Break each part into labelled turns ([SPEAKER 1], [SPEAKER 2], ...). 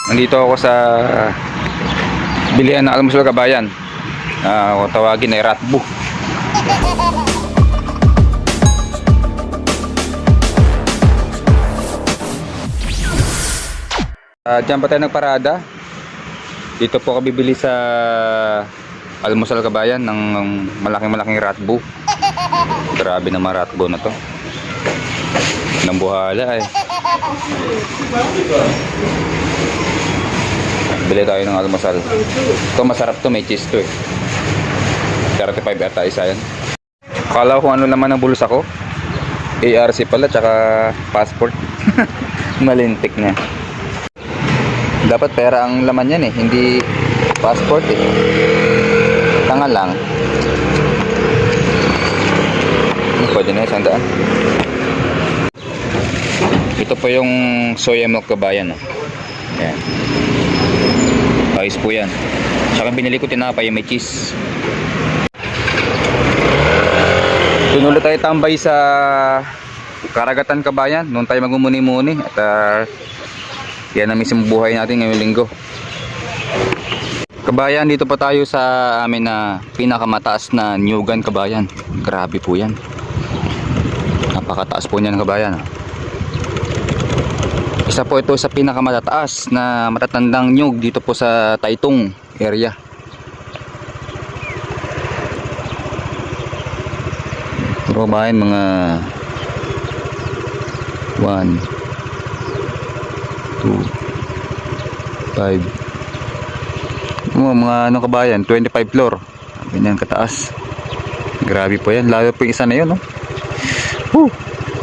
[SPEAKER 1] Nandito ako sa bilihan ng almusal kabayan. Kung tawagin ay Ratbo. Diyan pa tayo nagparada. Dito po ako bibili sa almusal kabayan ng malaking Ratbo. Grabe naman Ratbo na to. Nang buhala eh. Bili tayo ng almusal. Ito masarap to, may cheese to eh. 35 ata isa yan. Akala ko ano naman ang bulsa ko. ARC pala tsaka passport. Malintik niya. Dapat pera ang laman yan eh, hindi passport eh. Tanga lang. Pwede na 100. Ito po yung soya milk kabayan. Ayan. Ayos po yan. Saka binili ko tinapay may cheese. Doon ulit tayo tambay sa Karagatan kabayan. Noon tayo magmumuni-muni. At yan ang mismong buhay natin ngayong linggo. Kabayan, dito pa tayo sa amin na pinakamataas na Nyugan kabayan. Grabe po yan. Napakataas po niyan kabayan. Isa po ito sa pinakamataas na matatandang nyug dito po sa Taytong area. Pero bayan mga 1 2 5 mga ano kabayan 25 floor. Ganyan kataas. Grabe po yan. Lalo po yung isa na yun, no?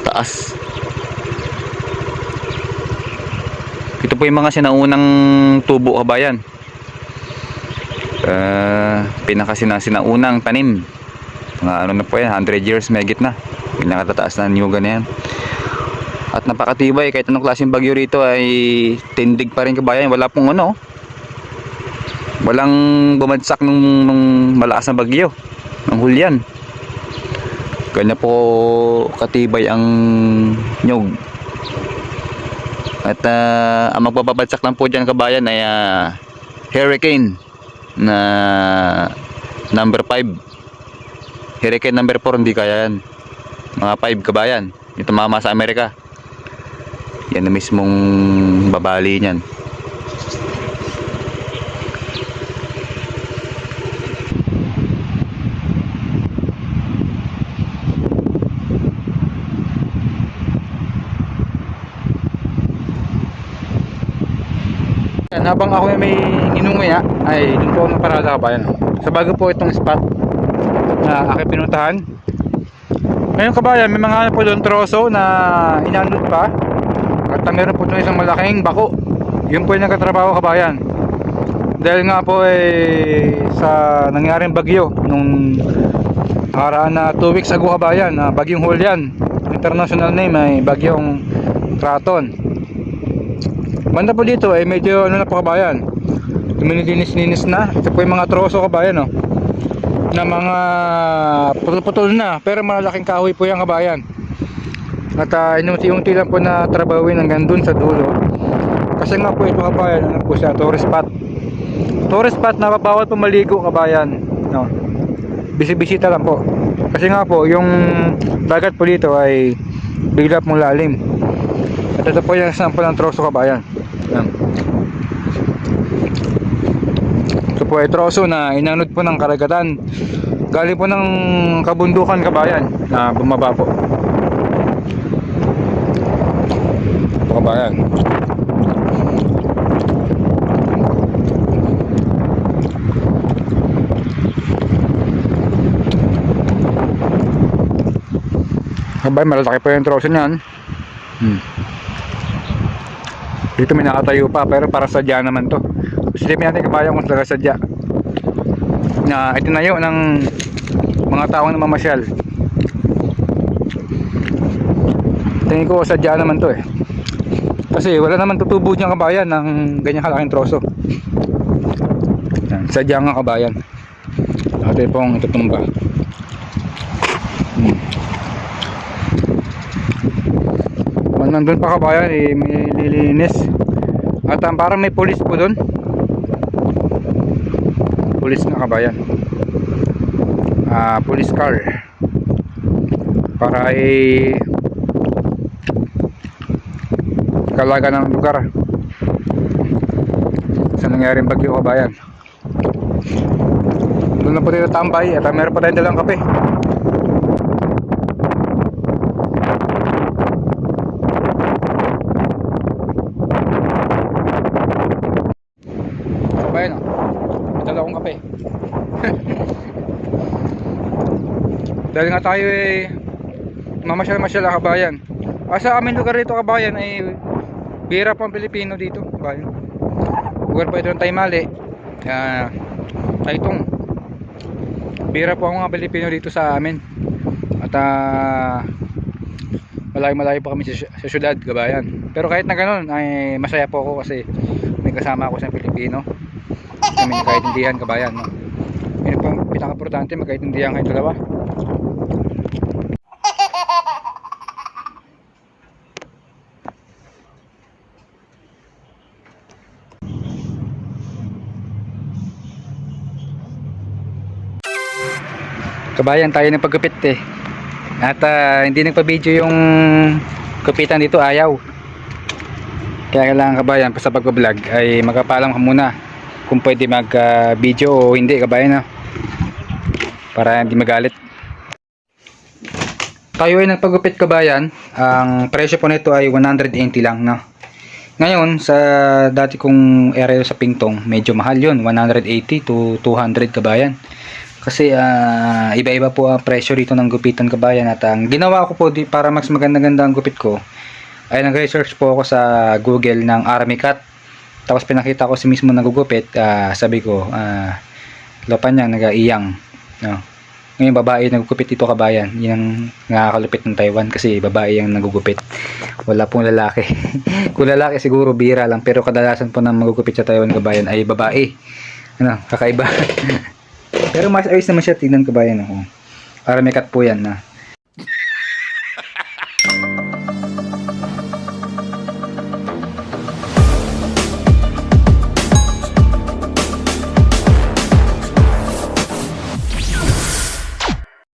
[SPEAKER 1] Taas. Ito po yung mga sinaunang tubo kabayan. Pinakasinaunang tanim. Mga ano na po yan, 100 years megit na. Pinakatataas na nyugan na yan. At napakatibay, kahit anong klaseng bagyo rito ay tindig pa rin kabayan. Wala pong ano, walang bumagsak nung malakas na bagyo ng Hulyan. Kanya po katibay ang nyug. At ang magbababagsak lang po dyan kabayan ay hurricane na number 5. Hurricane number 4 hindi kaya yan. Mga 5 kabayan. Ito tumama sa Amerika. Yan na mismong babali niyan. Habang ako may inunguya ay dun po ang parada kabayan. Sa bago po itong spot na aking pinuntahan. Ngayon kabayan, may mga ano po doon troso na inanod pa. At meron po doon isang malaking bako. Yun po yung nagkatrabaho kabayan. Dahil nga po sa nangyaring bagyo nung haraan na 2 weeks ago kabayan, bagyong Hulyan. International name ay bagyong Kraton. Banda po dito ay medyo ano na po kabayan, lumilinis-linis na. Ito po yung mga troso kabayan, no, na mga putol-putol na, pero malaking kahoy po yan kabayan. At inunti-unti lang po na trabawin hanggang dun sa dulo. Kasi nga po ito kabayan, ano po siya, tourist spot. Tourist spot na bawal po maligo kabayan, no. Bisi-bisita lang po. Kasi nga po yung dagat po dito ay bigla pong lalim. At ito po yung sample ng troso kabayan. Yan. Ito po ay troso na inanod po ng karagatan. Galing po ng kabundukan kabayan na bumaba po. Ito kabayan. Kabayan, malalaki po yung troso niyan. Dito may nakatayo pa, pero para sadya naman to. Silipin natin kabayan kung talaga sadya na itinayo ng mga taong namamasyal. Tingin ko sadya naman to eh. Kasi wala naman tutubo dyan kabayan ng ganyang kalaking troso. Sadya nga kabayan. Ito pong itutumba. Nandun pa kabayan, may nililinis. At parang may police po doon. Police na kabayan. Police car. Para ay kalaga ng lugar sa nangyaring bagyo kabayan. Doon na po tayo tambay at meron pa tayong dalang kape. Kabayan, may dala akong kape. Dahil nga tayo mamasyal-masyal kabayan. Sa aming lugar dito kabayan ay bihira po ang Pilipino dito kabayan. Lugar po ito ng Taymali, Taytong. Bihira po ang mga Pilipino dito sa amin. At malayo-malayo po kami sa syudad kabayan. Pero kahit na ganoon ay masaya po ako kasi may kasama ako sa Pilipino. Kami nagkaintindihan kabayan, no? Yun po ang pinaka-importante, magkaintindihan kayo dalawa. Kabayan, tayo nagpagupit at hindi nagpa-video yung gupitan dito, ayaw. Kaya kailangan kabayan sa pag-vlog ay magpapaalam ka muna kung pwede mag-video o hindi kabayan, no? Para hindi magalit. Tayo ay nagpagupit kabayan. Ang presyo po nito ay 180 lang, no? Ngayon sa dati kong area sa Pingtong, medyo mahal yun, 180 to 200 kabayan. Kasi iba-iba po ang presyo rito ng gupitan kabayan. At ang ginawa ko po para mas maganda-ganda ang gupit ko ay nag-research po ako sa Google ng Army Cut. Tapos pinakita ko si mismo nagugupit. Sabi ko, lopa niya nag-iyang, no? Ngayon babae nagugupit dito kabayan. Yan ang nakakalupit ng Taiwan kasi babae yung nagugupit. Wala pong lalaki. Kung lalaki siguro bira lang, pero kadalasan po ng magugupit sa Taiwan kabayan ay babae. Kakaiba. Pero mas ayos naman siya tingnan kabayan, no? Army Cut po yan, na